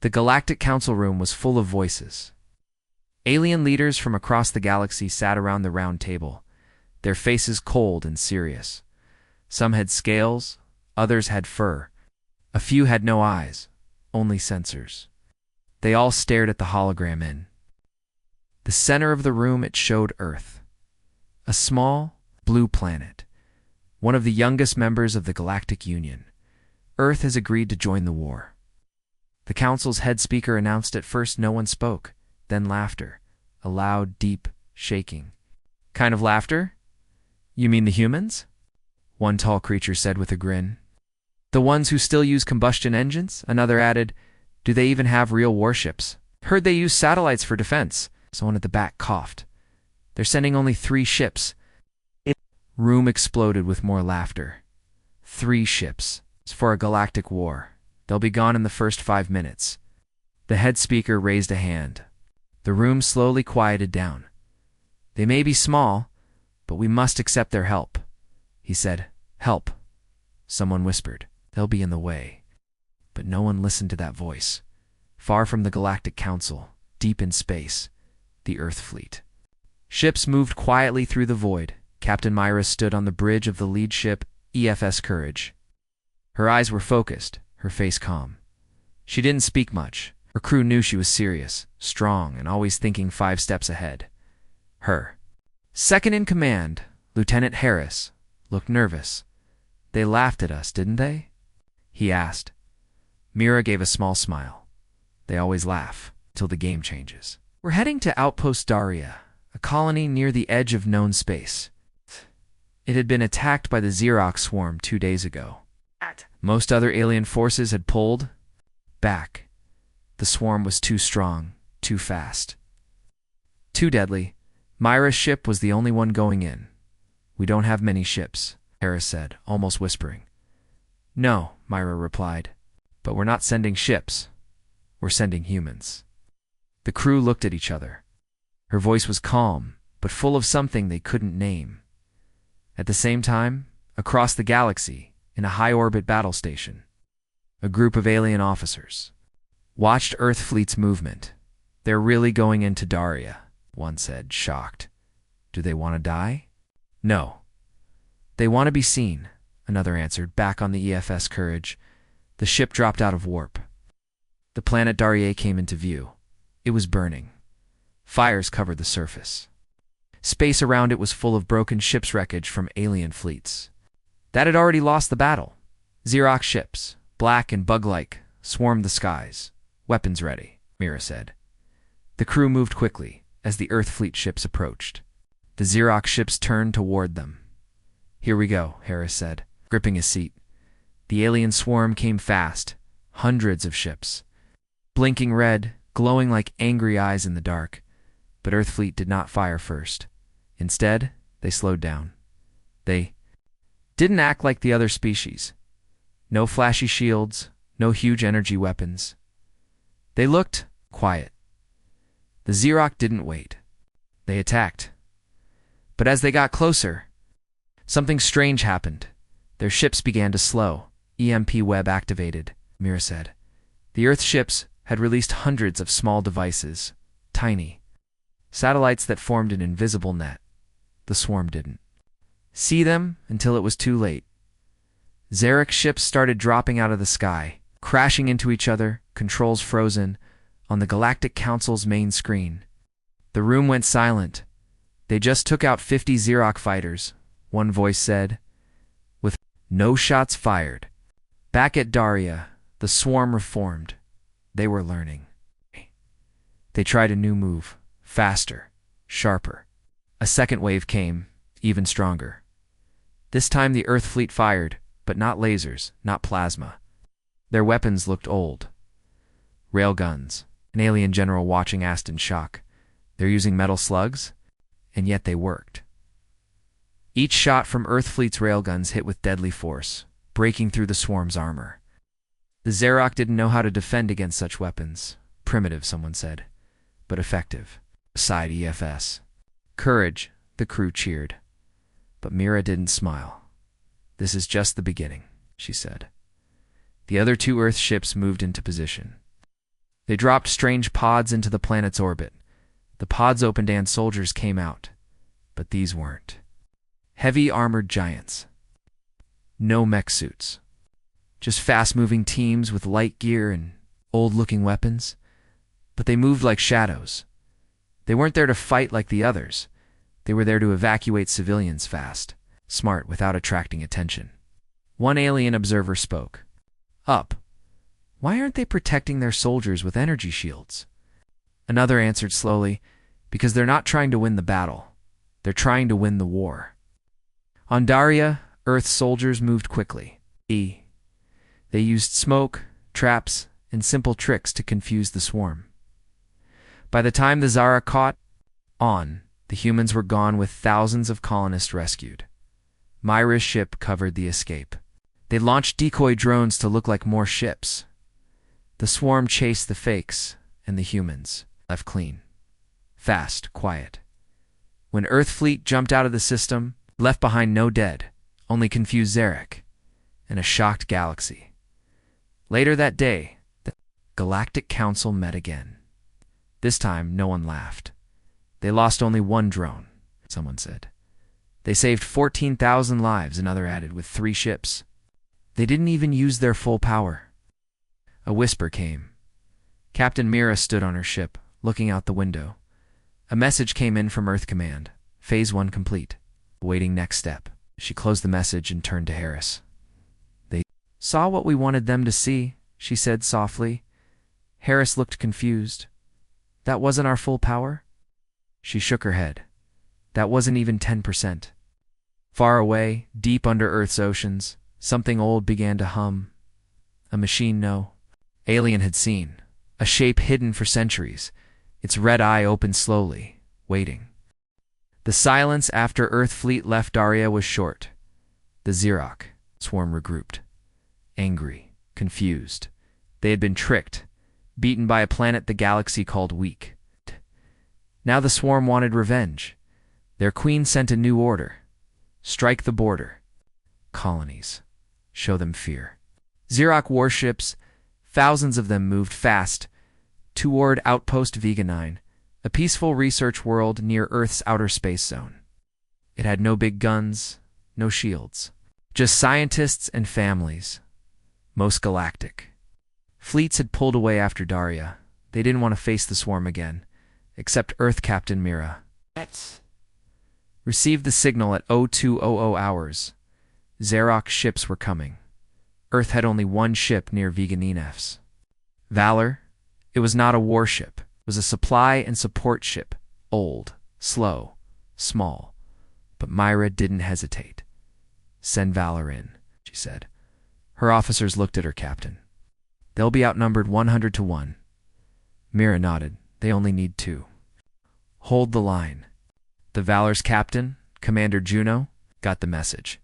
The Galactic Council room was full of voices. Alien leaders from across the galaxy sat around the round table, their faces cold and serious. Some had scales, others had fur. A few had no eyes, only sensors. They all stared at the hologram in the center of the room. It showed Earth, a small, blue planet, one of the youngest members of the Galactic Union. Earth has agreed to join the war. The Council's head speaker announced. At first no one spoke, then laughter, a loud, deep, shaking. Kind of laughter? You mean the humans? One tall creature said with a grin. The ones who still use combustion engines? Another added. Do they even have real warships? Heard they use satellites for defense. Someone at the back coughed. They're sending only 3 ships. Room exploded with more laughter. 3 ships. It's for a galactic war. They'll be gone in the first 5 minutes. The head speaker raised a hand. The room slowly quieted down. They may be small, but we must accept their help. He said, Help. Someone whispered, They'll be in the way. But no one listened to that voice. Far from the Galactic Council, deep in space, the Earth fleet. Ships moved quietly through the void. Captain Myra stood on the bridge of the lead ship, EFS Courage. Her eyes were focused, her face calm. She didn't speak much. Her crew knew she was serious, strong, and always thinking 5 steps ahead. Her second in command, Lieutenant Harris, looked nervous. They laughed at us, didn't they? He asked. Mira gave a small smile. They always laugh, till the game changes. We're heading to Outpost Daria, a colony near the edge of known space. It had been attacked by the Xerox swarm 2 days ago. Most other alien forces had pulled back. The swarm was too strong, too fast, too deadly. Myra's ship was the only one going in. We don't have many ships, Harris said, almost whispering. No, Myra replied, but we're not sending ships. We're sending humans. The crew looked at each other. Her voice was calm, but full of something they couldn't name. At the same time, across the galaxy, in a high-orbit battle station, a group of alien officers watched Earth fleet's movement. They're really going into Daria, one said, shocked. Do they want to die? No. They want to be seen, another answered, back on the EFS Courage. The ship dropped out of warp. The planet Daria came into view. It was burning. Fires covered the surface. Space around it was full of broken ship's wreckage from alien fleets that had already lost the battle. Xerox ships, black and bug-like, swarmed the skies. Weapons ready, Mira said. The crew moved quickly as the Earth fleet ships approached. The Xerox ships turned toward them. Here we go, Harris said, gripping his seat. The alien swarm came fast, hundreds of ships, blinking red, glowing like angry eyes in the dark. But Earth fleet did not fire first. Instead, they slowed down. They didn't act like the other species. No flashy shields, no huge energy weapons. They looked quiet. The Xerox didn't wait. They attacked. But as they got closer, something strange happened. Their ships began to slow. EMP web activated, Mira said. The Earth ships had released hundreds of small devices, tiny satellites that formed an invisible net. The swarm didn't see them until it was too late. Xerox ships started dropping out of the sky, crashing into each other, controls frozen, on the Galactic Council's main screen. The room went silent. They just took out 50 Xerox fighters, one voice said, with no shots fired. Back at Daria, the swarm reformed. They were learning. They tried a new move, faster, sharper. A second wave came, even stronger. This time the Earth fleet fired, but not lasers, not plasma. Their weapons looked old. Railguns. An alien general watching asked in shock. They're using metal slugs? And yet they worked. Each shot from Earth fleet's railguns hit with deadly force, breaking through the swarm's armor. The Xerox didn't know how to defend against such weapons. Primitive, someone said, but effective, sighed EFS. Courage, the crew cheered. But Mira didn't smile. This is just the beginning, she said. The other 2 Earth ships moved into position. They dropped strange pods into the planet's orbit. The pods opened and soldiers came out. But these weren't. Heavy armored giants. No mech suits. Just fast-moving teams with light gear and old-looking weapons. But they moved like shadows. They weren't there to fight like the others. They were there to evacuate civilians fast, smart without attracting attention. One alien observer spoke. Up. Why aren't they protecting their soldiers with energy shields? Another answered slowly, because they're not trying to win the battle. They're trying to win the war. On Daria, Earth's soldiers moved quickly. They used smoke, traps, and simple tricks to confuse the swarm. By the time the Zara caught on, the humans were gone with thousands of colonists rescued. Myra's ship covered the escape. They launched decoy drones to look like more ships. The swarm chased the fakes, and the humans left clean. Fast, quiet. When Earth fleet jumped out of the system, left behind no dead, only confused Zarek, and a shocked galaxy. Later that day, the Galactic Council met again. This time, no one laughed. They lost only one drone, someone said. They saved 14,000 lives, another added, with 3 ships. They didn't even use their full power. A whisper came. Captain Mira stood on her ship, looking out the window. A message came in from Earth Command. Phase 1 complete. Awaiting next step. She closed the message and turned to Harris. They saw what we wanted them to see, she said softly. Harris looked confused. That wasn't our full power? She shook her head. That wasn't even 10%. Far away, deep under Earth's oceans, something old began to hum. A machine no alien had seen. A shape hidden for centuries. Its red eye opened slowly, waiting. The silence after Earth fleet left Daria was short. The Xerox swarm regrouped. Angry, confused. They had been tricked, beaten by a planet the galaxy called weak. Now the swarm wanted revenge. Their queen sent a new order. Strike the border. Colonies. Show them fear. Xerox warships, thousands of them moved fast, toward Outpost Vega 9, a peaceful research world near Earth's outer space zone. It had no big guns, no shields, just scientists and families. Most galactic. Fleets had pulled away after Daria. They didn't want to face the swarm again, except Earth Captain Mira. Received the signal at 0200 hours. Xerox ships were coming. Earth had only one ship near Veganinef's. Valor? It was not a warship. It was a supply and support ship. Old, slow, small. But Myra didn't hesitate. Send Valor in, she said. Her officers looked at her captain. They'll be outnumbered 100 to 1. Mira nodded. They only need 2. Hold the line. The Valor's captain, Commander Juno, got the message.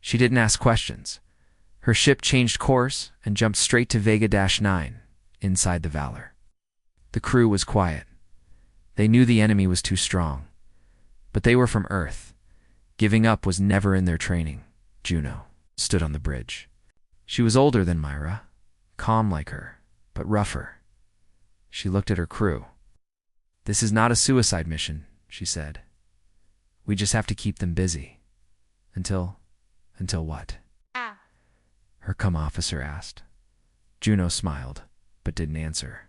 She didn't ask questions. Her ship changed course and jumped straight to Vega-9, inside the Valor. The crew was quiet. They knew the enemy was too strong. But they were from Earth. Giving up was never in their training. Juno stood on the bridge. She was older than Myra, calm like her, but rougher. She looked at her crew. This is not a suicide mission, she said. We just have to keep them busy. Until what? Her officer asked. Juno smiled, but didn't answer.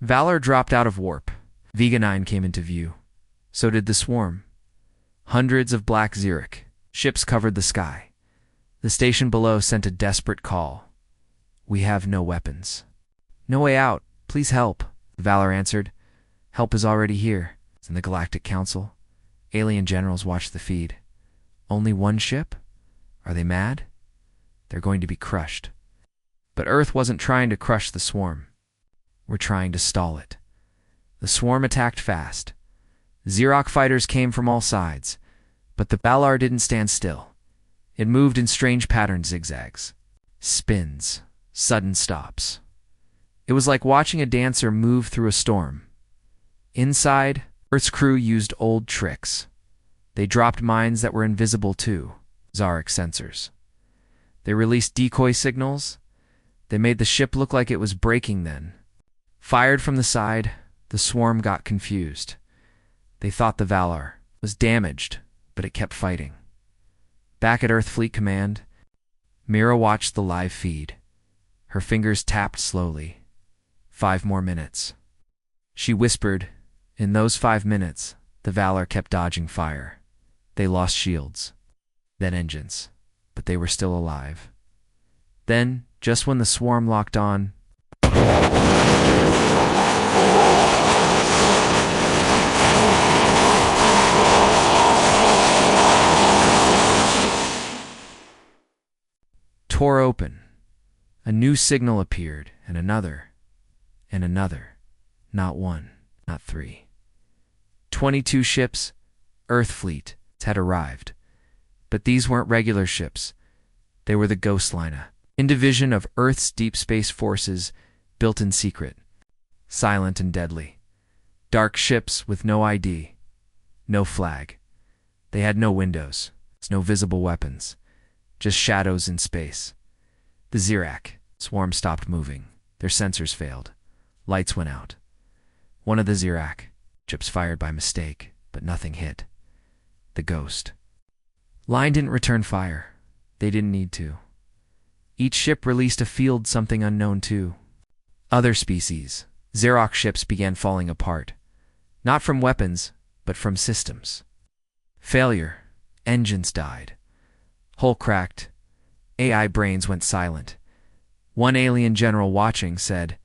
Valor dropped out of warp. Vega 9 came into view. So did the swarm. Hundreds of black Xerox ships covered the sky. The station below sent a desperate call. We have no weapons. No way out. Please help, Valor answered. Help is already here. In the Galactic Council. Alien generals watched the feed. Only one ship? Are they mad? They're going to be crushed. But Earth wasn't trying to crush the swarm. We're trying to stall it. The swarm attacked fast. Xerox fighters came from all sides, but the Valar didn't stand still. It moved in strange patterned zigzags. Spins. Sudden stops. It was like watching a dancer move through a storm. Inside, Earth's crew used old tricks. They dropped mines that were invisible to Xerox sensors. They released decoy signals. They made the ship look like it was breaking then. Fired from the side, the swarm got confused. They thought the Valor was damaged, but it kept fighting. Back at Earth Fleet Command, Mira watched the live feed. Her fingers tapped slowly. 5 more minutes. She whispered, in those 5 minutes, the Valor kept dodging fire. They lost shields, then engines, but they were still alive. Then, just when the swarm locked on, tore open. A new signal appeared, and another, and another. Not 1, not 3. 22 ships, Earth fleet, had arrived. But these weren't regular ships. They were the Ghostliner, in division of Earth's deep space forces, built in secret, silent and deadly. Dark ships with no ID, no flag. They had no windows, no visible weapons, just shadows in space. The Zirak swarm stopped moving. Their sensors failed. Lights went out. One of the Zirak ships fired by mistake, but nothing hit. The Ghost line didn't return fire. They didn't need to. Each ship released a field something unknown too. Other species, Xerox ships, began falling apart. Not from weapons, but from systems. Failure. Engines died. Hull cracked. AI brains went silent. One alien general watching said,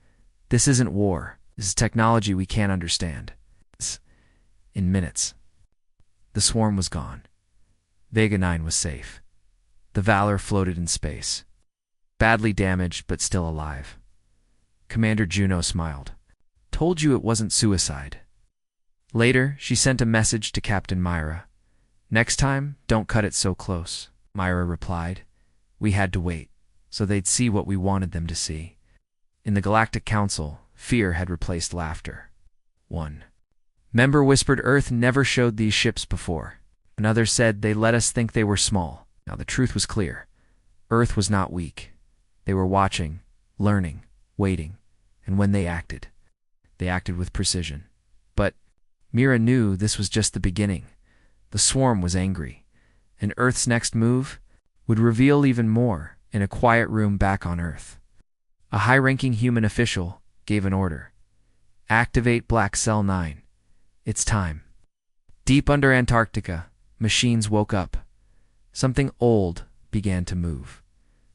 "This isn't war. This is technology we can't understand." In minutes, the swarm was gone. Vega 9 was safe. The Valor floated in space. Badly damaged, but still alive. Commander Juno smiled. "Told you it wasn't suicide." Later, she sent a message to Captain Myra. "Next time, don't cut it so close," Myra replied. "We had to wait, so they'd see what we wanted them to see." In the Galactic Council, fear had replaced laughter. One member whispered Earth never showed these ships before. Another said they let us think they were small. Now the truth was clear. Earth was not weak. They were watching, learning, waiting, and when they acted with precision. But Mira knew this was just the beginning. The swarm was angry, and Earth's next move would reveal even more in a quiet room back on Earth. A high-ranking human official gave an order. "Activate Black Cell 9. It's time." Deep under Antarctica, machines woke up. Something old began to move.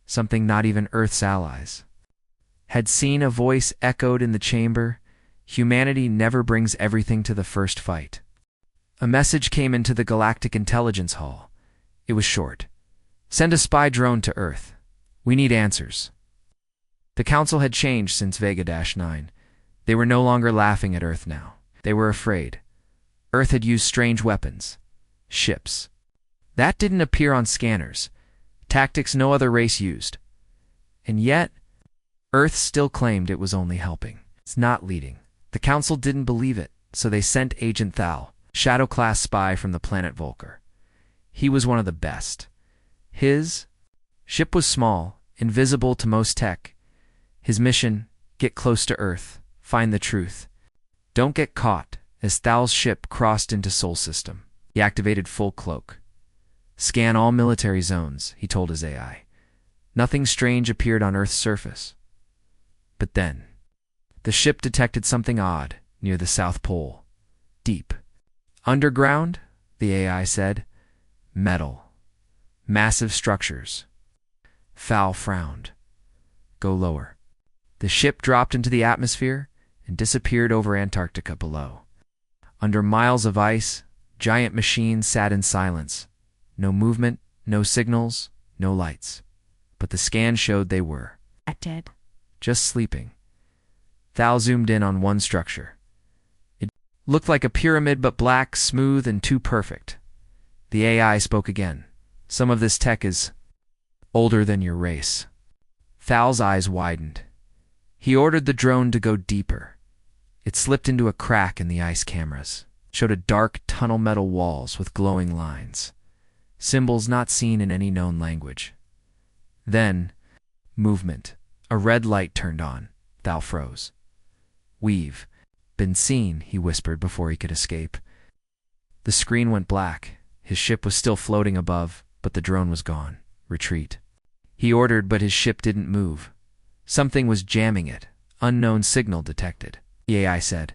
Something not even Earth's allies had seen. A voice echoed in the chamber. "Humanity never brings everything to the first fight." A message came into the Galactic Intelligence Hall. It was short. "Send a spy drone to Earth. We need answers." The Council had changed since Vega-9. They were no longer laughing at Earth now. They were afraid. Earth had used strange weapons. Ships. That didn't appear on scanners. Tactics no other race used. And yet, Earth still claimed it was only helping. It's not leading. The Council didn't believe it, so they sent Agent Thal, Shadow-class spy from the planet Volker. He was one of the best. His ship was small, invisible to most tech. His mission, get close to Earth, find the truth. Don't get caught. As Thal's ship crossed into Sol System, he activated full cloak. "Scan all military zones," he told his AI. Nothing strange appeared on Earth's surface. But then, the ship detected something odd near the South Pole. Deep underground, the AI said. Metal. Massive structures. Thal frowned. "Go lower." The ship dropped into the atmosphere and disappeared over Antarctica below. Under miles of ice, giant machines sat in silence. No movement, no signals, no lights. But the scan showed they were dead. Just sleeping. Thal zoomed in on one structure. It looked like a pyramid, but black, smooth, and too perfect. The AI spoke again. "Some of this tech is older than your race." Thal's eyes widened. He ordered the drone to go deeper. It slipped into a crack in the ice cameras, showed a dark tunnel metal walls with glowing lines, symbols not seen in any known language. Then, movement. A red light turned on. Thal froze. "We've been seen," he whispered before he could escape. The screen went black. His ship was still floating above, but the drone was gone. Retreat. He ordered, but his ship didn't move. Something was jamming it. Unknown signal detected, the AI said.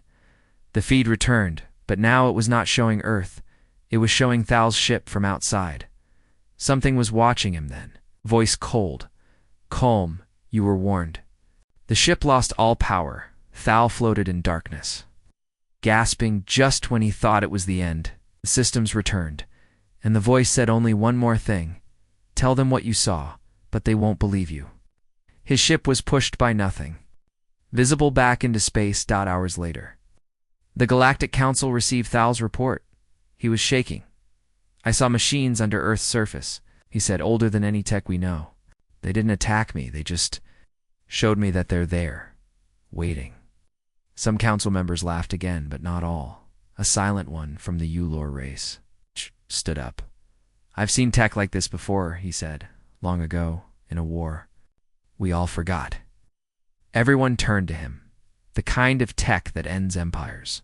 The feed returned, but now it was not showing Earth. It was showing Thal's ship from outside. Something was watching him then. Voice cold. "Calm, you were warned." The ship lost all power. Thal floated in darkness. Gasping just when he thought it was the end, the systems returned, and the voice said only one more thing. "Tell them what you saw, but they won't believe you." His ship was pushed by nothing. Visible back into space. Hours later. The Galactic Council received Thal's report. He was shaking. "I saw machines under Earth's surface," he said, "older than any tech we know. They didn't attack me, they just showed me that they're there, waiting." Some council members laughed again, but not all. A silent one from the Ulor race stood up. "I've seen tech like this before," he said, "long ago, in a war. We all forgot." Everyone turned to him. The kind of tech that ends empires.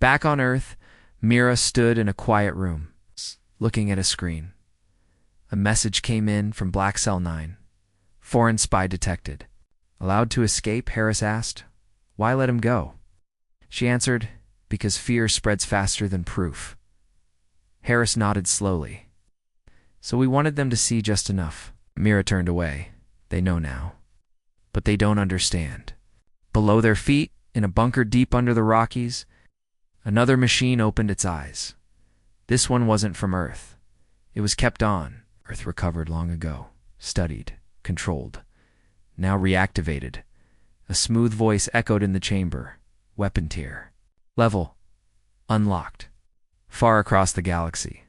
Back on Earth, Mira stood in a quiet room, looking at a screen. A message came in from Black Cell 9. "Foreign spy detected." "Allowed to escape?" Harris asked. "Why let him go?" She answered, "Because fear spreads faster than proof." Harris nodded slowly. "So we wanted them to see just enough." Mira turned away. "They know now. But they don't understand." Below their feet, in a bunker deep under the Rockies, another machine opened its eyes. This one wasn't from Earth. It was kept on. Earth recovered long ago. Studied. Controlled. Now reactivated. A smooth voice echoed in the chamber. "Weapon tier. Level. Unlocked." Far across the galaxy.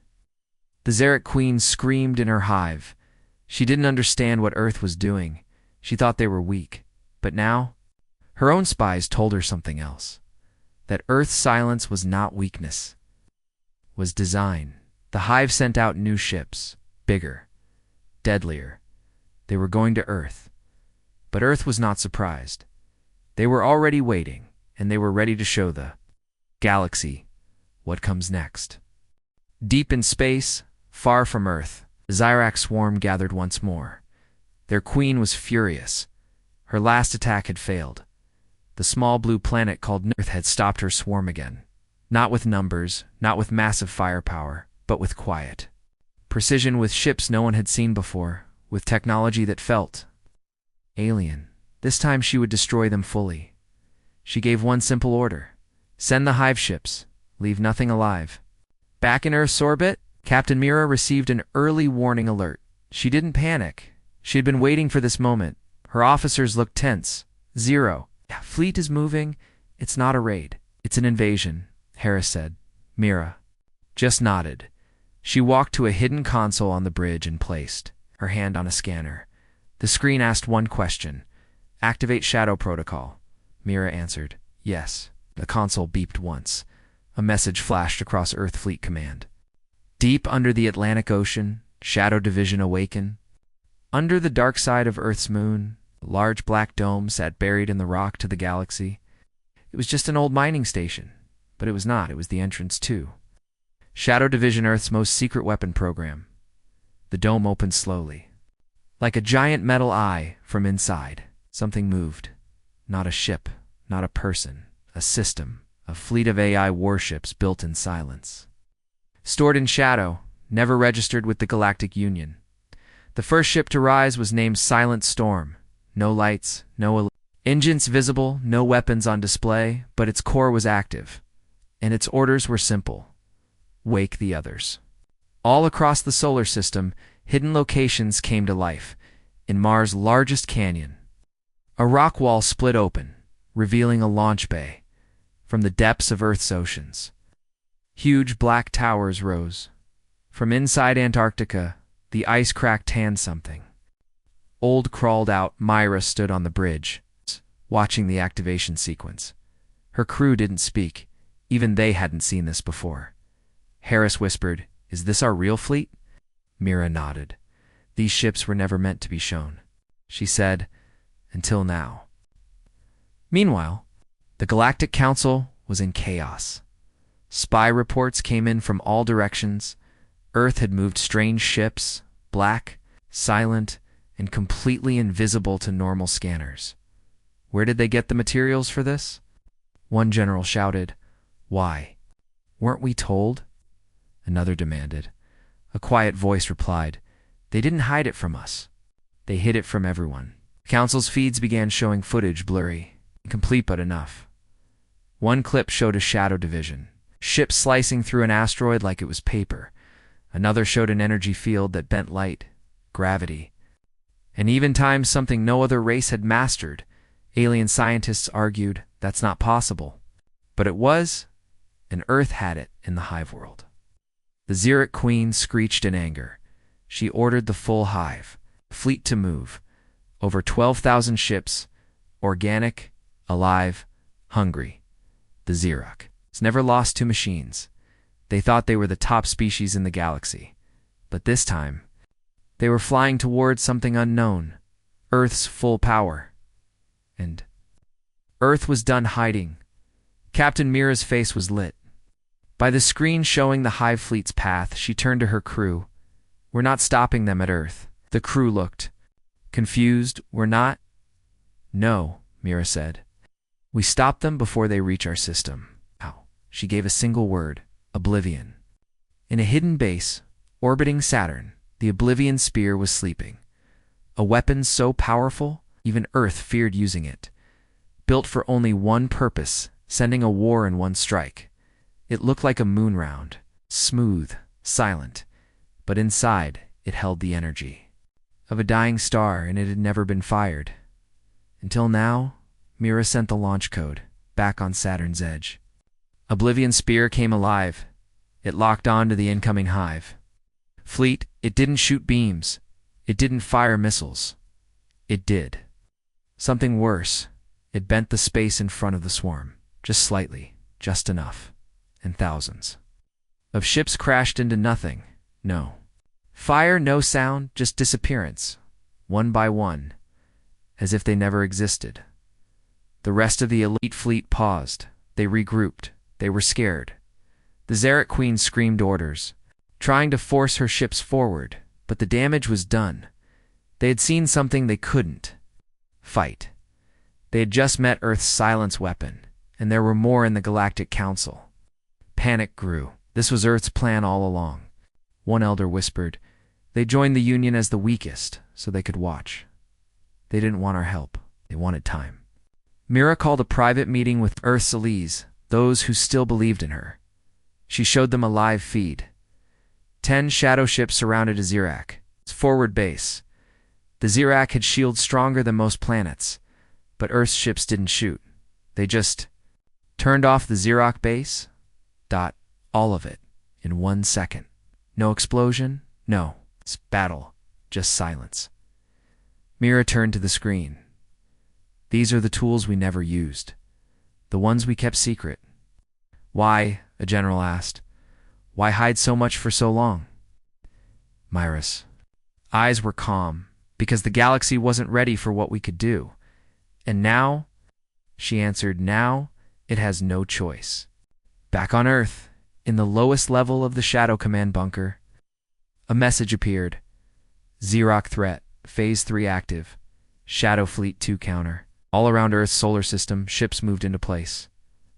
The Xeric Queen screamed in her hive. She didn't understand what Earth was doing. She thought they were weak. But now, her own spies told her something else. That Earth's silence was not weakness. Was design. The hive sent out new ships. Bigger. Deadlier. They were going to Earth. But Earth was not surprised. They were already waiting, and they were ready to show the galaxy what comes next. Deep in space, far from Earth, the Xyrax swarm gathered once more. Their queen was furious. Her last attack had failed. The small blue planet called Earth had stopped her swarm again. Not with numbers, not with massive firepower, but with quiet. Precision, with ships no one had seen before, with technology that felt alien. This time she would destroy them fully. She gave one simple order. "Send the hive ships. Leave nothing alive." Back in Earth's orbit, Captain Mira received an early warning alert. She didn't panic. She had been waiting for this moment. Her officers looked tense. "Zero. Fleet is moving. It's not a raid. It's an invasion," Harris said. Mira just nodded. She walked to a hidden console on the bridge and placed her hand on a scanner. The screen asked one question. "Activate Shadow Protocol." Mira answered, "Yes." The console beeped once. A message flashed across Earth Fleet Command. Deep under the Atlantic Ocean, Shadow Division awaken. Under the dark side of Earth's moon, a large black dome sat buried in the rock to the galaxy. It was just an old mining station, but it was not. It was the entrance to Shadow Division, Earth's most secret weapon program. The dome opened slowly. Like a giant metal eye from inside, something moved. Not a ship, not a person, a system, a fleet of AI warships built in silence. Stored in shadow, never registered with the Galactic Union. The first ship to rise was named Silent Storm. No lights, no engines visible, no weapons on display, but its core was active. And its orders were simple. Wake the others. All across the solar system, hidden locations came to life. In Mars' largest canyon, a rock wall split open, revealing a launch bay. From the depths of Earth's oceans, huge black towers rose. From inside Antarctica, the ice cracked tanned something. Old crawled out. Myra stood on the bridge, watching the activation sequence. Her crew didn't speak. Even they hadn't seen this before. Harris whispered, "Is this our real fleet?" Mira nodded. "These ships were never meant to be shown," she said, until now. Meanwhile, the Galactic Council was in chaos. Spy reports came in from all directions. Earth had moved strange ships, black, silent, and completely invisible to normal scanners. Where did they get the materials for this? One general shouted, "Why? Weren't we told?" Another demanded. A quiet voice replied, "They didn't hide it from us. They hid it from everyone." The council's feeds began showing footage, blurry, incomplete but enough. One clip showed a shadow division, ships slicing through an asteroid like it was paper. Another showed an energy field that bent light, gravity, and even times something no other race had mastered. Alien scientists argued that's not possible. But it was, and Earth had it in the hive world. The Xeric Queen screeched in anger. She ordered the full hive fleet to move. Over 12,000 ships, organic, alive, hungry. The Xeric never lost to machines. They thought they were the top species in the galaxy. But this time, they were flying towards something unknown, Earth's full power. And Earth was done hiding. Captain Mira's face was lit. By the screen showing the hive fleet's path, she turned to her crew. "We're not stopping them at Earth." The crew looked confused. "We're not?" "No," Mira said. "We stop them before they reach our system." How? She gave a single word: Oblivion. In a hidden base, orbiting Saturn, the Oblivion Spear was sleeping. A weapon so powerful, even Earth feared using it. Built for only one purpose, sending a war in one strike. It looked like a moon round, smooth, silent, but inside it held the energy of a dying star, and it had never been fired. Until now, Mira sent the launch code, back on Saturn's edge. Oblivion Spear came alive. It locked on to the incoming hive fleet. It didn't shoot beams. It didn't fire missiles. It did something worse. It bent the space in front of the swarm, just slightly, just enough, and thousands of ships crashed into nothing. No fire, no sound, just disappearance, one by one, as if they never existed. The rest of the elite fleet paused. They regrouped. They were scared. The Xeric Queen screamed orders, trying to force her ships forward, but the damage was done. They had seen something they couldn't fight. They had just met Earth's silence weapon, and there were more in the Galactic Council. Panic grew. This was Earth's plan all along. One elder whispered, "They joined the Union as the weakest, so they could watch. They didn't want our help. They wanted time." Mira called a private meeting with Earth's elites, those who still believed in her. She showed them a live feed. 10 shadow ships surrounded a Xerac, its forward base. The Xerac had shields stronger than most planets, but Earth's ships didn't shoot. They just turned off the Xerac base. All of it, in 1 second. No explosion, no battle, just silence. Mira turned to the screen. "These are the tools we never used. The ones we kept secret." "Why?" a general asked. "Why hide so much for so long?" Mira's eyes were calm, "Because the galaxy wasn't ready for what we could do. And now," she answered, "now it has no choice." Back on Earth, in the lowest level of the Shadow Command bunker, a message appeared. "Xerac threat, Phase 3 active. Shadow Fleet 2 counter." All around Earth's solar system, ships moved into place.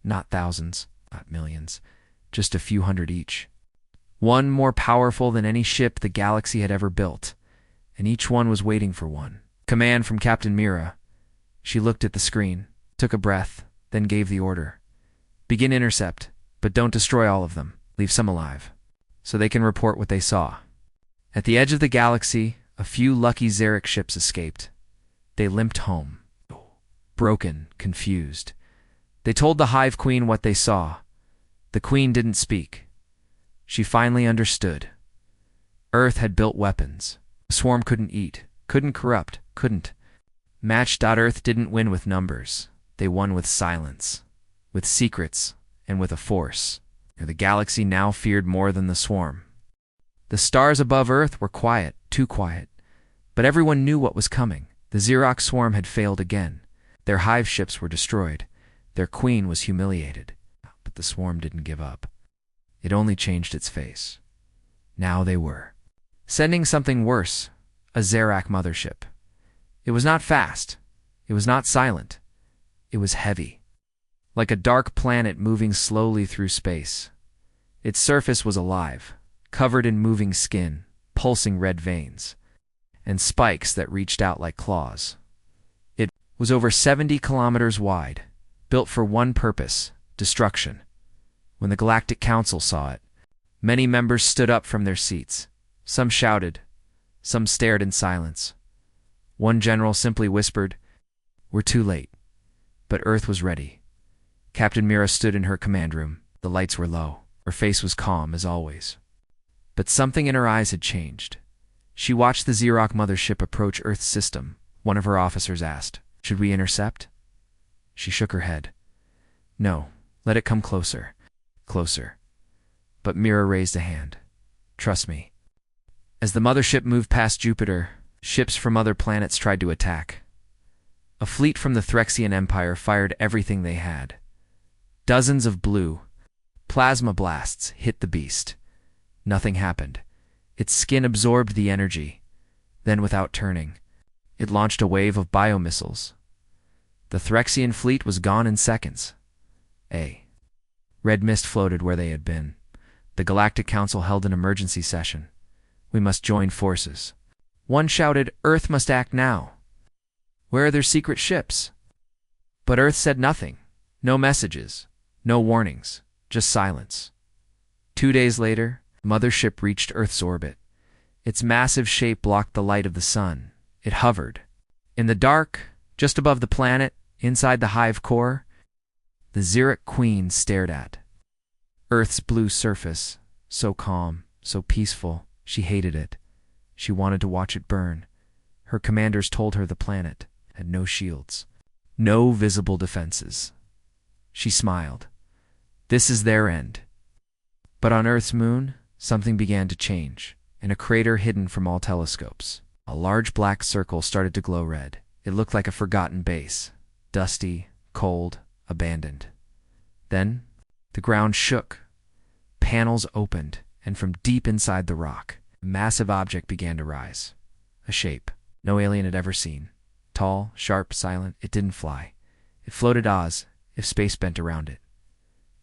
Not thousands, not millions, just a few hundred each. One more powerful than any ship the galaxy had ever built, and each one was waiting for one. Command from Captain Mira. She looked at the screen, took a breath, then gave the order. "Begin intercept, but don't destroy all of them. Leave some alive, so they can report what they saw." At the edge of the galaxy, a few lucky Xeric ships escaped. They limped home, broken, confused. They told the Hive Queen what they saw. The Queen didn't speak. She finally understood. Earth had built weapons. The swarm couldn't eat, couldn't corrupt, couldn't match. Earth didn't win with numbers. They won with silence, with secrets, and with a force. The galaxy now feared more than the swarm. The stars above Earth were quiet, too quiet, but everyone knew what was coming. The Xerox swarm had failed again. Their hive ships were destroyed. Their queen was humiliated. But the swarm didn't give up. It only changed its face. Now they were sending something worse, a Xerac mothership. It was not fast. It was not silent. It was heavy, like a dark planet moving slowly through space. Its surface was alive, covered in moving skin, pulsing red veins, and spikes that reached out like claws. It was over 70 kilometers wide, built for one purpose: destruction. When the Galactic Council saw it, many members stood up from their seats. Some shouted, some stared in silence. One general simply whispered, "We're too late." But Earth was ready. Captain Mira stood in her command room. The lights were low. Her face was calm as always. But something in her eyes had changed. She watched the Xerox mothership approach Earth's system. One of her officers asked, "Should we intercept?" She shook her head. "No, let it come closer. Closer." But Mira raised a hand. "Trust me." As the mothership moved past Jupiter, ships from other planets tried to attack. A fleet from the Threxian Empire fired everything they had. Dozens of blue plasma blasts hit the beast. Nothing happened. Its skin absorbed the energy. Then, without turning, it launched a wave of biomissiles. The Threxian fleet was gone in seconds. Red mist floated where they had been. The Galactic Council held an emergency session. "We must join forces." One shouted, "Earth must act now. Where are their secret ships?" But Earth said nothing. No messages, no warnings, just silence. 2 days later, the mothership reached Earth's orbit. Its massive shape blocked the light of the sun. It hovered. In the dark, just above the planet, inside the hive core, the Xeric Queen stared at Earth's blue surface, so calm, so peaceful. She hated it. She wanted to watch it burn. Her commanders told her the planet had no shields, no visible defenses. She smiled. This is their end. But on Earth's moon, something began to change. In a crater hidden from all telescopes, a large black circle started to glow red. It looked like a forgotten base, dusty, cold, abandoned. Then, the ground shook. Panels opened, and from deep inside the rock, a massive object began to rise. A shape no alien had ever seen. Tall, sharp, silent, it didn't fly. It floated as if space bent around it.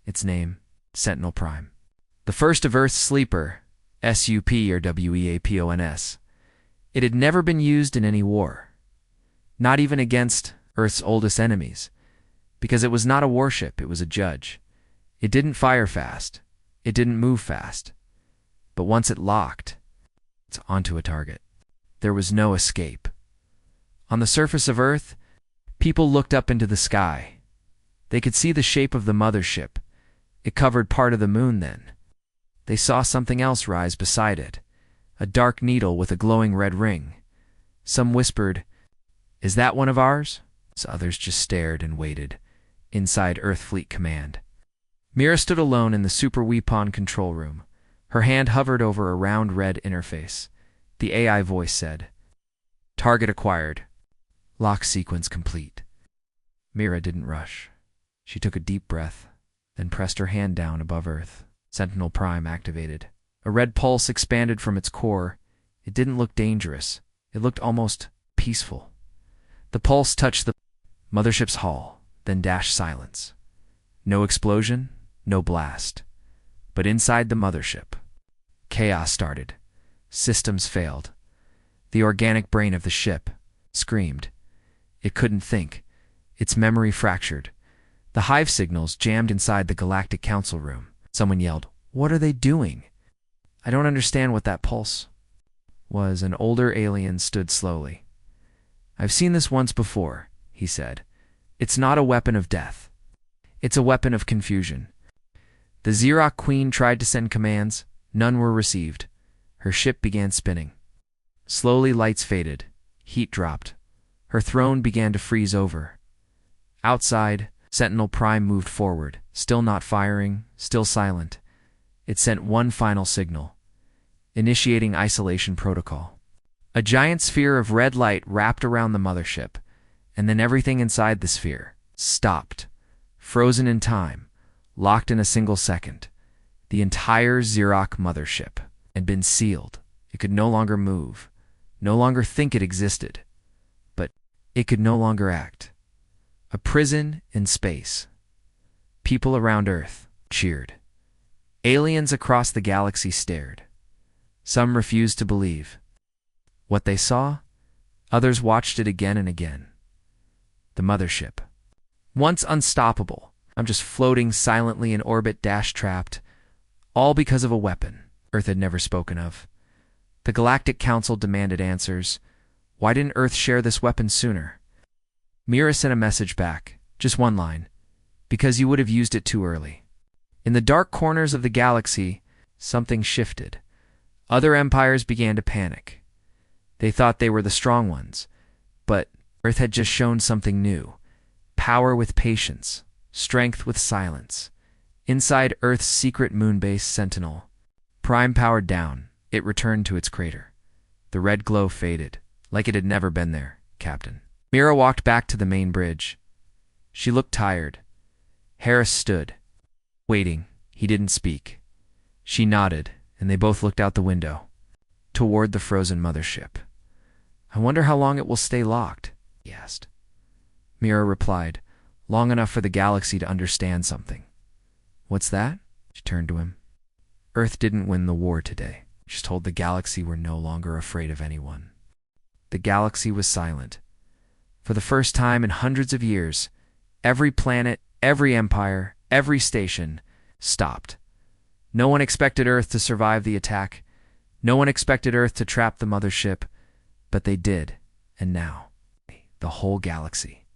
Its name, Sentinel Prime. The first of Earth's sleeper, SUP or WEAPONS. It had never been used in any war. Not even against Earth's oldest enemies. Because it was not a warship, it was a judge. It didn't fire fast. It didn't move fast. But once it locked, it's onto a target. There was no escape. On the surface of Earth, people looked up into the sky. They could see the shape of the mothership. It covered part of the moon then. They saw something else rise beside it, a dark needle with a glowing red ring. Some whispered, "Is that one of ours?" So others just stared and waited, inside Earth Fleet Command. Mira stood alone in the Super Weapon control room. Her hand hovered over a round red interface. The AI voice said, "Target acquired. Lock sequence complete." Mira didn't rush. She took a deep breath, then pressed her hand down above Earth. Sentinel Prime activated. A red pulse expanded from its core. It didn't look dangerous. It looked almost peaceful. The pulse touched the mothership's hull, then dashed silence. No explosion, no blast. But inside the mothership, chaos started. Systems failed. The organic brain of the ship screamed. It couldn't think. Its memory fractured. The hive signals jammed inside the Galactic Council room. Someone yelled, "What are they doing?" "I don't understand what that pulse was." An older alien stood slowly. "I've seen this once before," he said. "It's not a weapon of death. It's a weapon of confusion." The Xerox Queen tried to send commands. None were received. Her ship began spinning. Slowly lights faded. Heat dropped. Her throne began to freeze over. Outside, Sentinel Prime moved forward, still not firing, still silent. It sent one final signal, initiating isolation protocol. A giant sphere of red light wrapped around the mothership, and then everything inside the sphere stopped, frozen in time, locked in a single second. The entire Xerox mothership had been sealed. It could no longer move, no longer think it existed, but it could no longer act. A prison in space. People around Earth cheered. Aliens across the galaxy stared. Some refused to believe what they saw. Others watched it again and again. The mothership, once unstoppable, I'm just floating silently in orbit, trapped, all because of a weapon Earth had never spoken of. The Galactic Council demanded answers. Why didn't Earth share this weapon sooner? Mira sent a message back, just one line. Because you would have used it too early. In the dark corners of the galaxy, something shifted. Other empires began to panic. They thought they were the strong ones, but Earth had just shown something new. Power with patience, strength with silence. Inside Earth's secret moon-base Sentinel, prime powered down, it returned to its crater. The red glow faded, like it had never been there, Captain. Mira walked back to the main bridge. She looked tired. Harris stood, waiting. He didn't speak. She nodded, and they both looked out the window, toward the frozen mothership. I wonder how long it will stay locked, he asked. Mira replied, long enough for the galaxy to understand something. What's that? She turned to him. Earth didn't win the war today. She told the galaxy we're no longer afraid of anyone. The galaxy was silent. For the first time in hundreds of years, every planet, every empire, every station stopped. No one expected Earth to survive the attack. No one expected Earth to trap the mothership, but they did, and now, the whole galaxy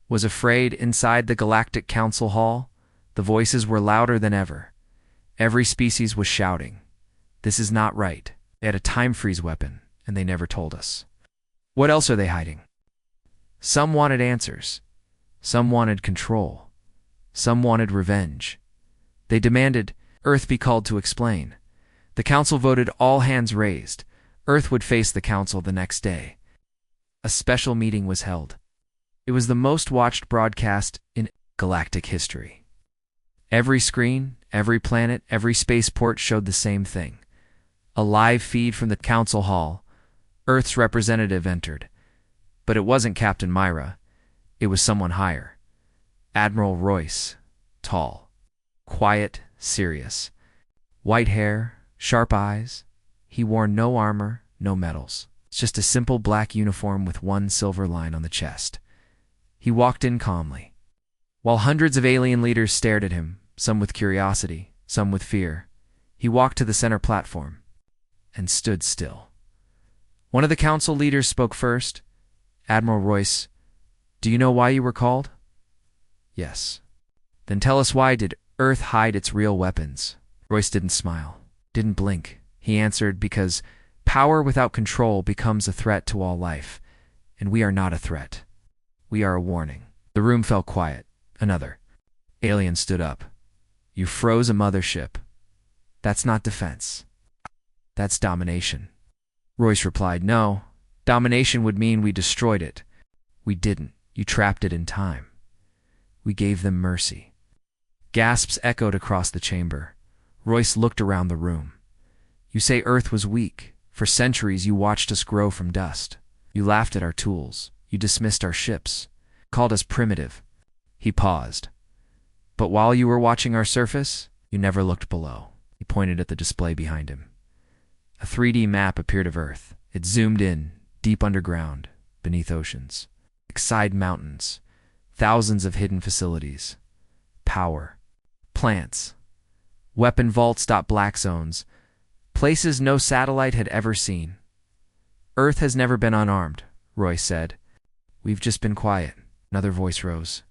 was afraid. Inside the Galactic Council Hall, the voices were louder than ever. Every species was shouting, this is not right. They had a time freeze weapon, and they never told us. What else are they hiding? Some wanted answers. Some wanted control. Some wanted revenge. They demanded Earth be called to explain. The council voted, all hands raised. Earth would face the council the next day. A special meeting was held. It was the most watched broadcast in galactic history. Every screen, every planet, every spaceport showed the same thing. A live feed from the council hall. Earth's representative entered. But it wasn't Captain Myra. It was someone higher. Admiral Royce. Tall. Quiet, serious. White hair, sharp eyes. He wore no armor, no medals. It's just a simple black uniform with one silver line on the chest. He walked in calmly. While hundreds of alien leaders stared at him, some with curiosity, some with fear, he walked to the center platform and stood still. One of the council leaders spoke first. Admiral Royce, do you know why you were called? Yes. Then tell us, why did Earth hide its real weapons? Royce didn't smile, didn't blink. He answered, because power without control becomes a threat to all life, and we are not a threat. We are a warning. The room fell quiet. Another alien stood up. You froze a mothership. That's not defense. That's domination. Royce replied, no, domination would mean we destroyed it. We didn't. You trapped it in time. We gave them mercy. Gasps echoed across the chamber. Royce looked around the room. You say Earth was weak. For centuries you watched us grow from dust. You laughed at our tools. You dismissed our ships. Called us primitive. He paused. But while you were watching our surface, you never looked below. He pointed at the display behind him. A 3D map appeared of Earth. It zoomed in, deep underground, beneath oceans. Side mountains. Thousands of hidden facilities. Power. Plants. Weapon vaults. Black zones. Places no satellite had ever seen. Earth has never been unarmed, Royce said. We've just been quiet. Another voice rose.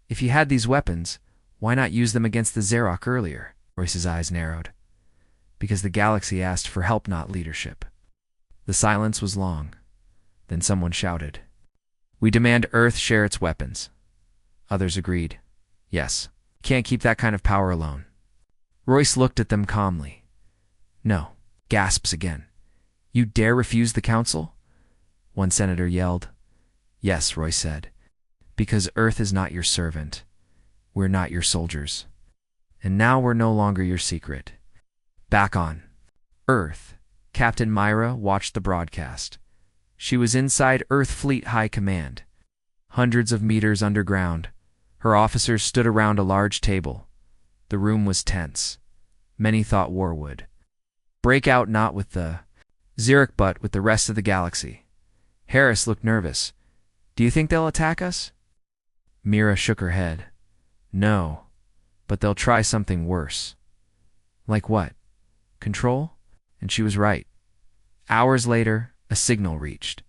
If you had these weapons, why not use them against the Xerox earlier? Royce's eyes narrowed. Because the galaxy asked for help, not leadership. The silence was long. Then someone shouted. We demand Earth share its weapons. Others agreed. Yes. Can't keep that kind of power alone. Royce looked at them calmly. No. Gasps again. You dare refuse the council? one senator yelled. Yes, Roy said. Because Earth is not your servant. We're not your soldiers. And now we're no longer your secret. Back on Earth, Captain Myra watched the broadcast. She was inside Earth Fleet High Command, hundreds of meters underground. Her officers stood around a large table. The room was tense. Many thought war would break out, not with the Xeric but with the rest of the galaxy. Harris looked nervous. Do you think they'll attack us? Mira shook her head. No, but they'll try something worse. Like what? Control? And she was right. Hours later, a signal reached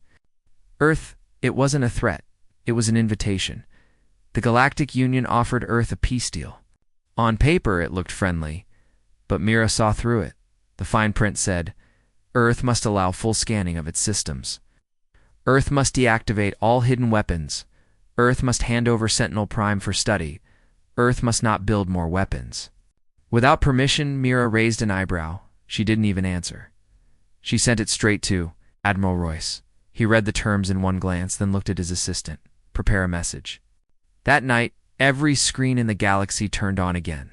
Earth. It wasn't a threat. It was an invitation. The Galactic Union offered Earth a peace deal. On paper, it looked friendly, but Mira saw through it. The fine print said, Earth must allow full scanning of its systems. Earth must deactivate all hidden weapons. Earth must hand over Sentinel Prime for study. Earth must not build more weapons. Without permission, Mira raised an eyebrow. She didn't even answer. She sent it straight to Admiral Royce. He read the terms in one glance, then looked at his assistant. Prepare a message. That night, every screen in the galaxy turned on again.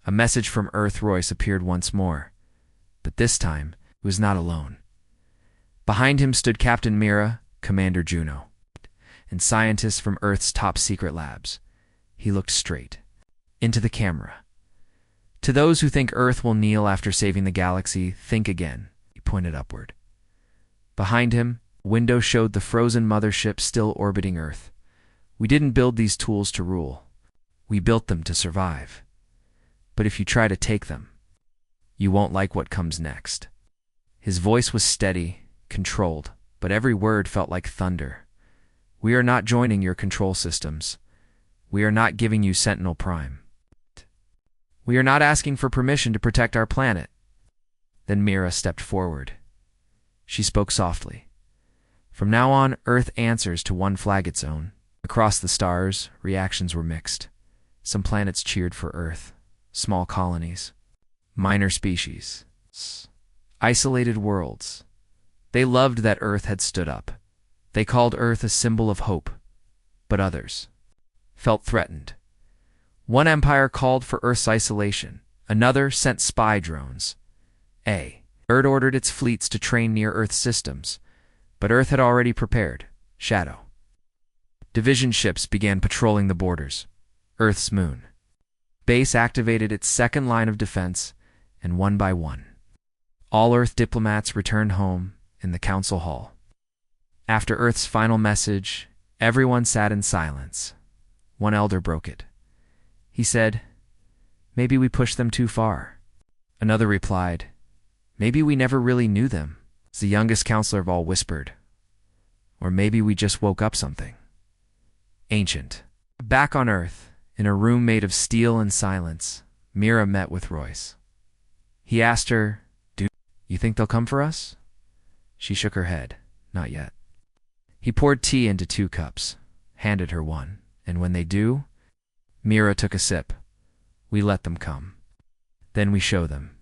A message from Earth. Royce appeared once more. But this time, he was not alone. Behind him stood Captain Mira, Commander Juno, and scientists from Earth's top secret labs. He looked straight into the camera. To those who think Earth will kneel after saving the galaxy, think again. He pointed upward. Behind him, a window showed the frozen mothership still orbiting Earth. We didn't build these tools to rule. We built them to survive. But if you try to take them, you won't like what comes next. His voice was steady, controlled, but every word felt like thunder. We are not joining your control systems. We are not giving you Sentinel Prime. We are not asking for permission to protect our planet. Then Mira stepped forward. She spoke softly. From now on, Earth answers to one flag, its own. Across the stars, reactions were mixed. Some planets cheered for Earth. Small colonies. Minor species. Isolated worlds. They loved that Earth had stood up. They called Earth a symbol of hope. But others felt threatened. One empire called for Earth's isolation. Another sent spy drones. Earth ordered its fleets to train near Earth systems. But Earth had already prepared. Shadow. Division ships began patrolling the borders. Earth's moon. Base activated its second line of defense, and one by one, all Earth diplomats returned home in the council hall. After Earth's final message, everyone sat in silence. One elder broke it. He said, Maybe we pushed them too far. Another replied, Maybe we never really knew them. The youngest counselor of all whispered, Or maybe we just woke up something ancient. Back on Earth, in a room made of steel and silence, Mira met with Royce. He asked her, Do you think they'll come for us? She shook her head. Not yet. He poured tea into 2 cups, handed her one, and when they do, Mira took a sip. We let them come. Then we show them.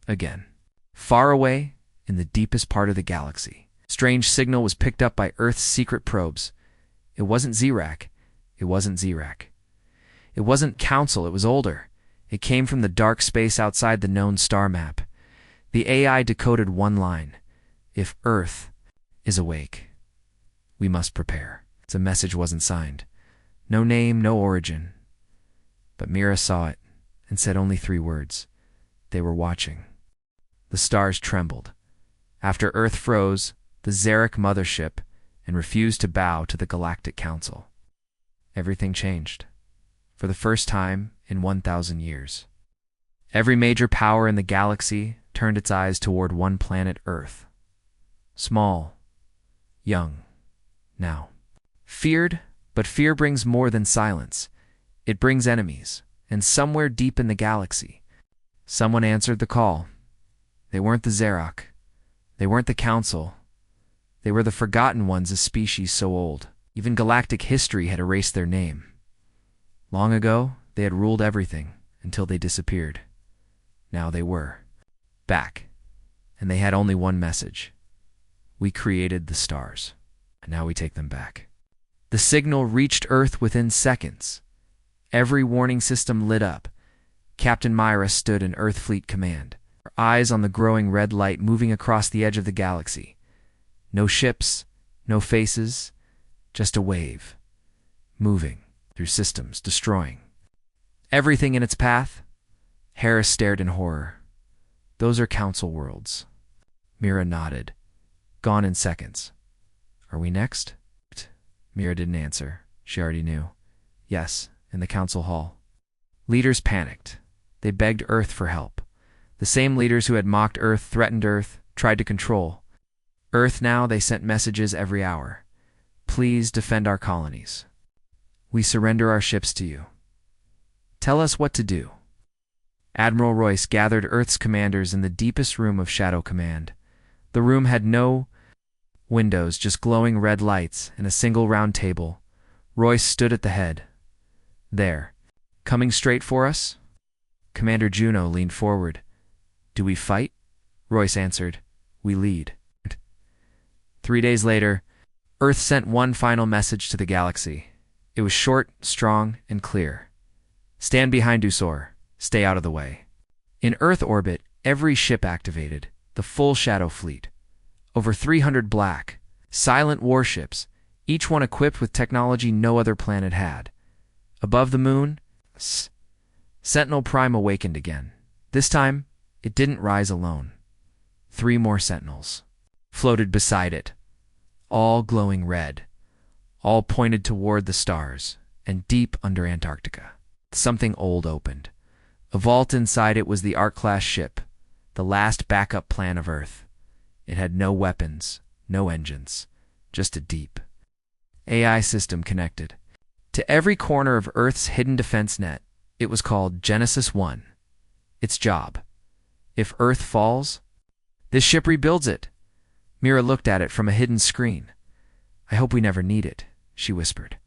Again. Far away, in the deepest part of the galaxy, strange signal was picked up by Earth's secret probes. It wasn't Xerac. It wasn't Xerac. It wasn't Council. It was older. It came from the dark space outside the known star map. The AI decoded one line. If Earth is awake, we must prepare. The message wasn't signed. No name, no origin. But Mira saw it and said only 3 words. They were watching. The stars trembled. After Earth froze, the Xeric mothership, and refused to bow to the Galactic Council. Everything changed. For the first time in 1,000 years. Every major power in the galaxy turned its eyes toward one planet, Earth. Small, young, now. Feared, but fear brings more than silence. It brings enemies, and somewhere deep in the galaxy, someone answered the call. They weren't the Xerac. They weren't the Council. They were the forgotten ones, a species so old. Even galactic history had erased their name. Long ago, they had ruled everything until they disappeared. Now they were back, and they had only one message. We created the stars. Now we take them back. The signal reached Earth within seconds. Every warning system lit up. Captain Myra stood in Earth Fleet Command, her eyes on the growing red light moving across the edge of the galaxy. No ships, no faces, just a wave, moving through systems, destroying everything in its path. Harris stared in horror. Those are Council worlds. Mira nodded. Gone in seconds. Are we next? Mira didn't answer. She already knew. Yes, in the Council Hall. Leaders panicked. They begged Earth for help. The same leaders who had mocked Earth, threatened Earth, tried to control Earth. Now they sent messages every hour. Please defend our colonies. We surrender our ships to you. Tell us what to do. Admiral Royce gathered Earth's commanders in the deepest room of Shadow Command. The room had no windows, just glowing red lights and a single round table. Royce stood at the head. There. Coming straight for us? Commander Juno leaned forward. Do we fight? Royce answered. We lead. 3 days later, Earth sent one final message to the galaxy. It was short, strong, and clear. Stand behind Dusor. Stay out of the way. In Earth orbit, every ship activated. The full Shadow Fleet. Over 300 black, silent warships, each one equipped with technology no other planet had. Above the moon, Sentinel Prime awakened again. This time, it didn't rise alone. 3 more Sentinels floated beside it, all glowing red, all pointed toward the stars, and deep under Antarctica. Something old opened. A vault inside it was the Ark-class ship, the last backup plan of Earth. It had no weapons, no engines, just a deep AI system connected to every corner of Earth's hidden defense net. It was called Genesis 1. Its job: if Earth falls, this ship rebuilds it. Mira looked at it from a hidden screen. I hope we never need it, she whispered.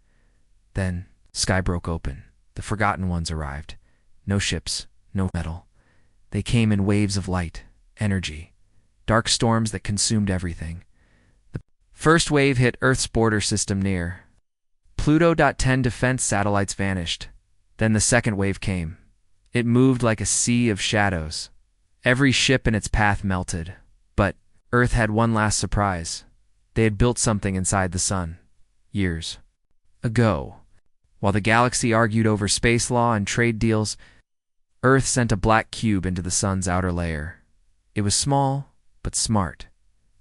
Then, sky broke open. The Forgotten Ones arrived. No ships, no metal. They came in waves of light, energy, dark storms that consumed everything. The first wave hit Earth's border system near. Pluto.10 defense satellites vanished. Then the second wave came. It moved like a sea of shadows. Every ship in its path melted. But Earth had one last surprise. They had built something inside the sun. Years ago. While the galaxy argued over space law and trade deals, Earth sent a black cube into the sun's outer layer. It was small, but smart.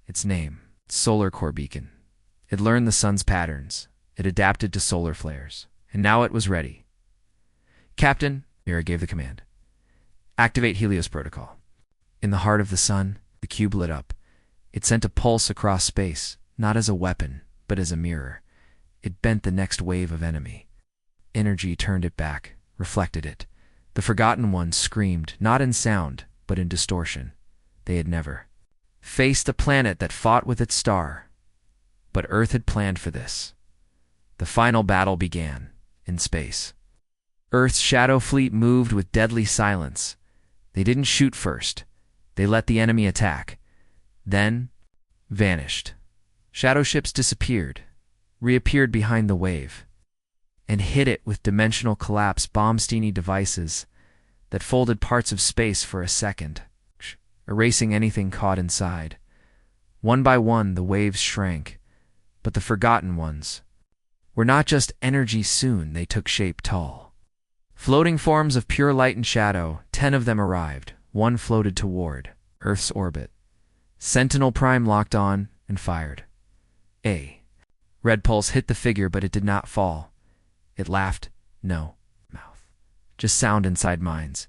Its name, Solar Core Beacon. It learned the sun's patterns. It adapted to solar flares. And now it was ready. Captain, Mira gave the command. Activate Helios Protocol. In the heart of the sun, the cube lit up. It sent a pulse across space, not as a weapon, but as a mirror. It bent the next wave of enemy. Energy turned it back, reflected it. The Forgotten Ones screamed, not in sound, but in distortion. They had never faced a planet that fought with its star. But Earth had planned for this. The final battle began, in space. Earth's Shadow Fleet moved with deadly silence. They didn't shoot first. They let the enemy attack. Then, vanished. Shadow ships disappeared, reappeared behind the wave, and hit it with dimensional collapse Baumsteiny devices that folded parts of space for a second, erasing anything caught inside. One by one, the waves shrank, but the Forgotten Ones were not just energy. Soon they took shape tall. Floating forms of pure light and shadow, 10 of them arrived. One floated toward Earth's orbit. Sentinel Prime locked on and fired. A red pulse hit the figure, but it did not fall. It laughed. No mouth. Just sound inside minds.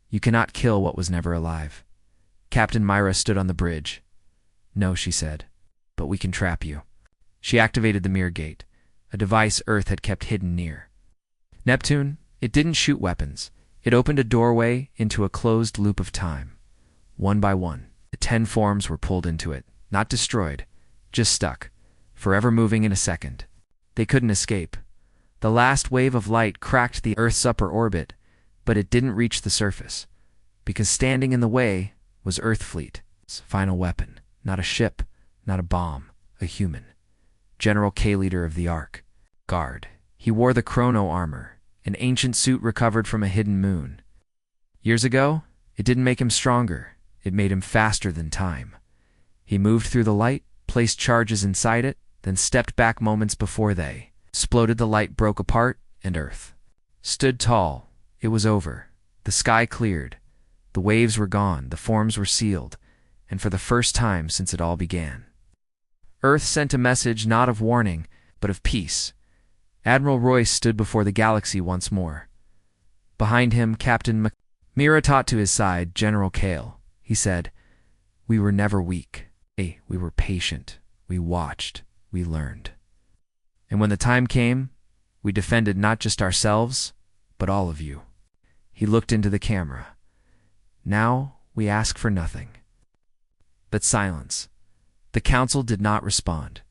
You cannot kill what was never alive. Captain Myra stood on the bridge. No, she said, but we can trap you. She activated the mirror gate, a device Earth had kept hidden near. Neptune, it didn't shoot weapons. It opened a doorway into a closed loop of time. One by one, the 10 forms were pulled into it, not destroyed, just stuck, forever moving in a second. They couldn't escape. The last wave of light cracked the Earth's upper orbit, but it didn't reach the surface, because standing in the way was Earth Fleet's final weapon. Not a ship, not a bomb, a human. General K, leader of the Ark Guard. He wore the chrono armor, an ancient suit recovered from a hidden moon. Years ago, it didn't make him stronger, it made him faster than time. He moved through the light, placed charges inside it, then stepped back moments before they exploded. The light broke apart, and Earth stood tall. It was over. The sky cleared. The waves were gone, the forms were sealed, and for the first time since it all began, Earth sent a message not of warning, but of peace. Admiral Royce stood before the galaxy once more. Behind him, Captain Mira taught to his side General Kale. He said, "We were never weak. We were patient. We watched. We learned. And when the time came, we defended not just ourselves, but all of you." He looked into the camera. "Now we ask for nothing but silence." The council did not respond.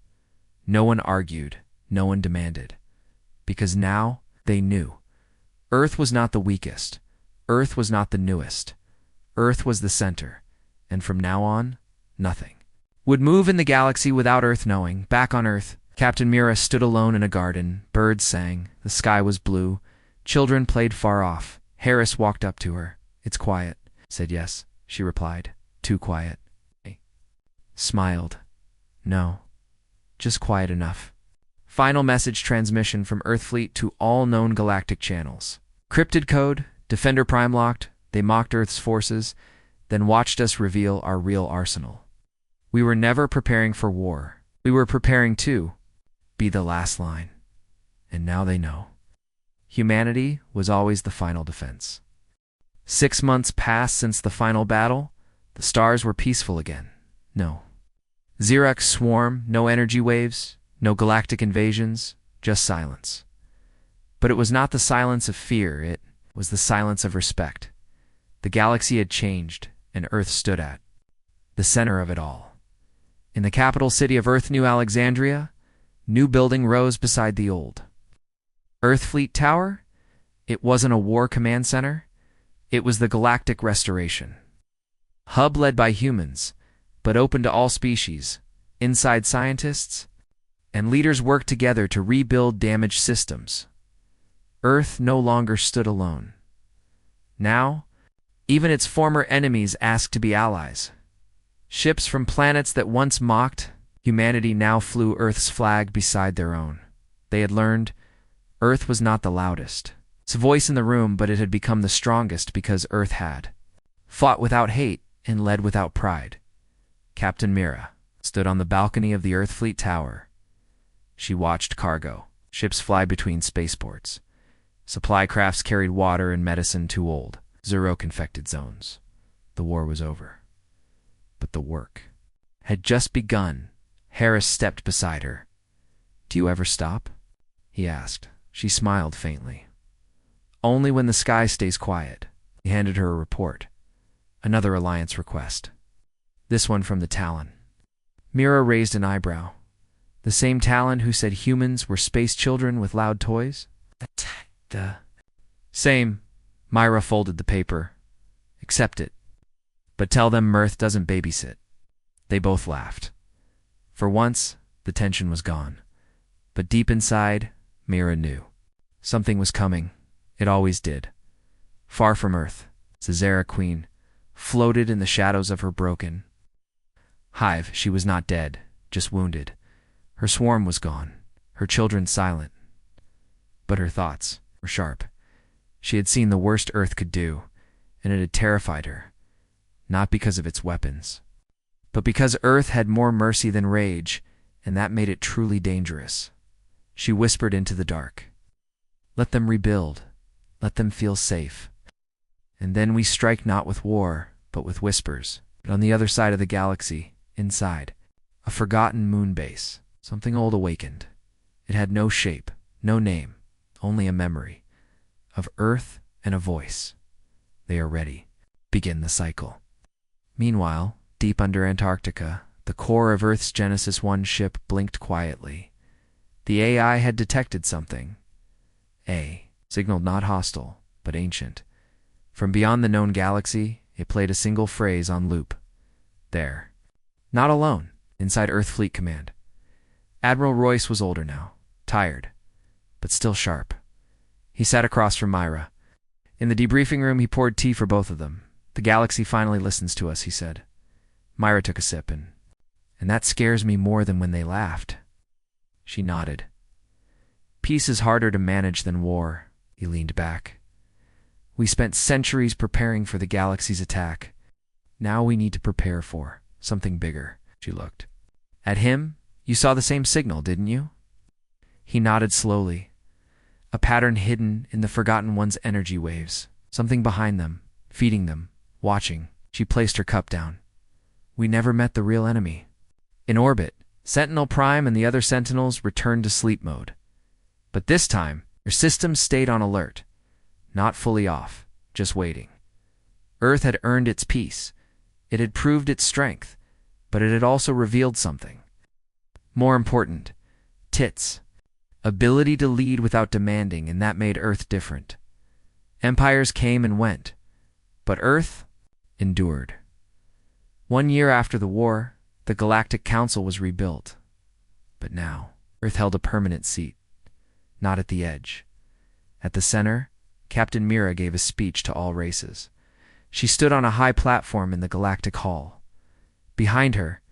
No one argued. No one demanded. Because now they knew. Earth was not the weakest. Earth was not the newest. Earth was the center. And from now on, nothing would move in the galaxy without Earth knowing. Back on Earth, Captain Mira stood alone in a garden. Birds sang. The sky was blue. Children played far off. Harris walked up to her. "It's quiet," said. "Yes," she replied. "Too quiet." He smiled. "No, just quiet enough." Final message transmission from Earthfleet to all known galactic channels. Cryptid code, Defender Prime locked. They mocked Earth's forces, then watched us reveal our real arsenal. We were never preparing for war. We were preparing to be the last line. And now they know. Humanity was always the final defense. 6 months passed since the final battle. The stars were peaceful again. No Xerox swarm, no energy waves, no galactic invasions, just silence. But it was not the silence of fear, it was the silence of respect. The galaxy had changed, and Earth stood at the center of it all. In the capital city of Earth, New Alexandria, new building rose beside the old. Earthfleet Tower? It wasn't a war command center. It was the Galactic Restoration hub led by humans, but open to all species. Inside, scientists and leaders worked together to rebuild damaged systems. Earth no longer stood alone. Now, even its former enemies asked to be allies. Ships from planets that once mocked humanity now flew Earth's flag beside their own. They had learned Earth was not the loudest. Its voice in the room, but it had become the strongest because Earth had fought without hate and led without pride. Captain Mira stood on the balcony of the Earthfleet Tower. She watched cargo ships fly between spaceports. Supply crafts carried water and medicine to old Zero-infected zones. The war was over. But the work had just begun. Harris stepped beside her. "Do you ever stop?" he asked. She smiled faintly. "Only when the sky stays quiet." He handed her a report. Another alliance request. This one from the Talon. Mira raised an eyebrow. The same Talon who said humans were space children with loud toys? The same. Myra folded the paper. "Accept it. But tell them Mirth doesn't babysit." They both laughed. For once, the tension was gone. But deep inside, Mira knew. Something was coming. It always did. Far from Earth, Zazera Queen floated in the shadows of her broken hive. She was not dead, just wounded. Her swarm was gone, her children silent. But her thoughts were sharp. She had seen the worst Earth could do, and it had terrified her. Not because of its weapons, but because Earth had more mercy than rage, and that made it truly dangerous. She whispered into the dark. "Let them rebuild. Let them feel safe. And then we strike not with war, but with whispers." But on the other side of the galaxy, inside, a forgotten moon base, something old awakened. It had no shape, no name, only a memory of Earth and a voice. They are ready. Begin the cycle. Meanwhile, deep under Antarctica, the core of Earth's Genesis 1 ship blinked quietly. The AI had detected something. Signaled not hostile, but ancient. From beyond the known galaxy, it played a single phrase on loop. There. Not alone, inside Earthfleet Command. Admiral Royce was older now, tired, but still sharp. He sat across from Myra. In the debriefing room, he poured tea for both of them. "The galaxy finally listens to us," he said. Myra took a sip, and that scares me more than when they laughed. She nodded. "Peace is harder to manage than war," he leaned back. "We spent centuries preparing for the galaxy's attack. Now we need to prepare for something bigger." She looked at him. "You saw the same signal, didn't you?" He nodded slowly. A pattern hidden in the Forgotten One's energy waves. Something behind them, feeding them, watching. She placed her cup down. "We never met the real enemy." In orbit, Sentinel Prime and the other Sentinels returned to sleep mode. But this time, their systems stayed on alert. Not fully off, just waiting. Earth had earned its peace. It had proved its strength, but it had also revealed something. More important, tits. Ability to lead without demanding, and that made Earth different. Empires came and went, but Earth endured. 1 year after the war, the Galactic Council was rebuilt. But now, Earth held a permanent seat. Not at the edge. At the center, Captain Mira gave a speech to all races. She stood on a high platform in the Galactic Hall. Behind her,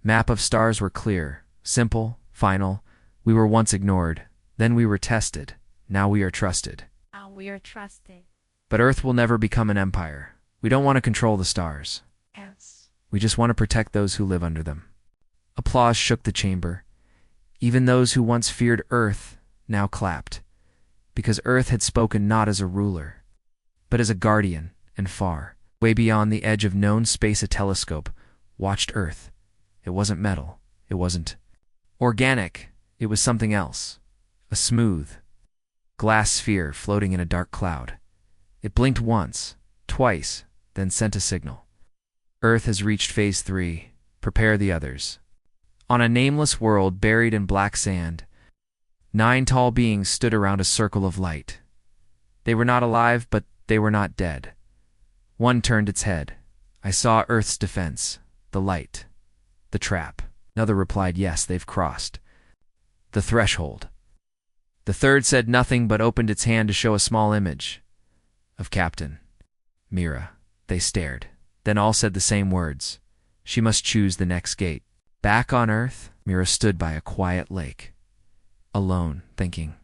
map of stars were clear, simple, final. We were once ignored, then we were tested, now we are trusted. Now we are trusted. But Earth will never become an empire. We don't want to control the stars. Yes. We just want to protect those who live under them. Applause shook the chamber. Even those who once feared Earth now clapped, because Earth had spoken not as a ruler, but as a guardian, and far, way beyond the edge of known space, a telescope watched Earth. It wasn't metal. It wasn't organic. It was something else. A smooth glass sphere floating in a dark cloud. It blinked once, twice, then sent a signal. Earth has reached phase 3. Prepare the others. On a nameless world buried in black sand, 9 tall beings stood around a circle of light. They were not alive, but they were not dead. One turned its head. "I saw Earth's defense, the light, the trap." Another replied, "Yes, they've crossed the threshold." The third said nothing but opened its hand to show a small image of Captain Mira. They stared. Then all said the same words. She must choose the next gate. Back on Earth, Mira stood by a quiet lake, alone, thinking.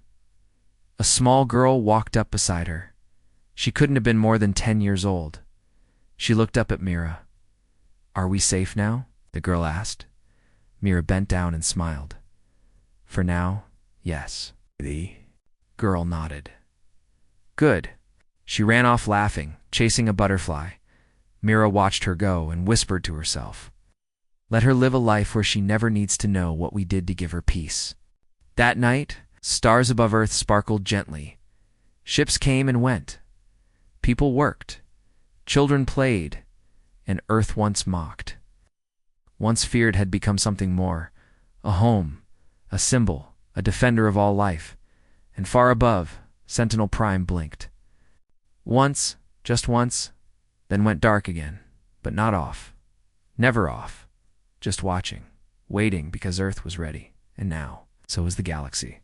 A small girl walked up beside her. She couldn't have been more than 10 years old. She looked up at Mira. "Are we safe now?" the girl asked. Mira bent down and smiled. "For now, yes." The girl nodded. "Good." She ran off laughing, chasing a butterfly. Mira watched her go and whispered to herself, "Let her live a life where she never needs to know what we did to give her peace." That night, stars above Earth sparkled gently. Ships came and went. People worked. Children played. And Earth once mocked, once feared, had become something more. A home, a symbol, a defender of all life. And far above, Sentinel Prime blinked. Once, just once, then went dark again. But not off. Never off. Just watching. Waiting because Earth was ready. And now, so was the galaxy.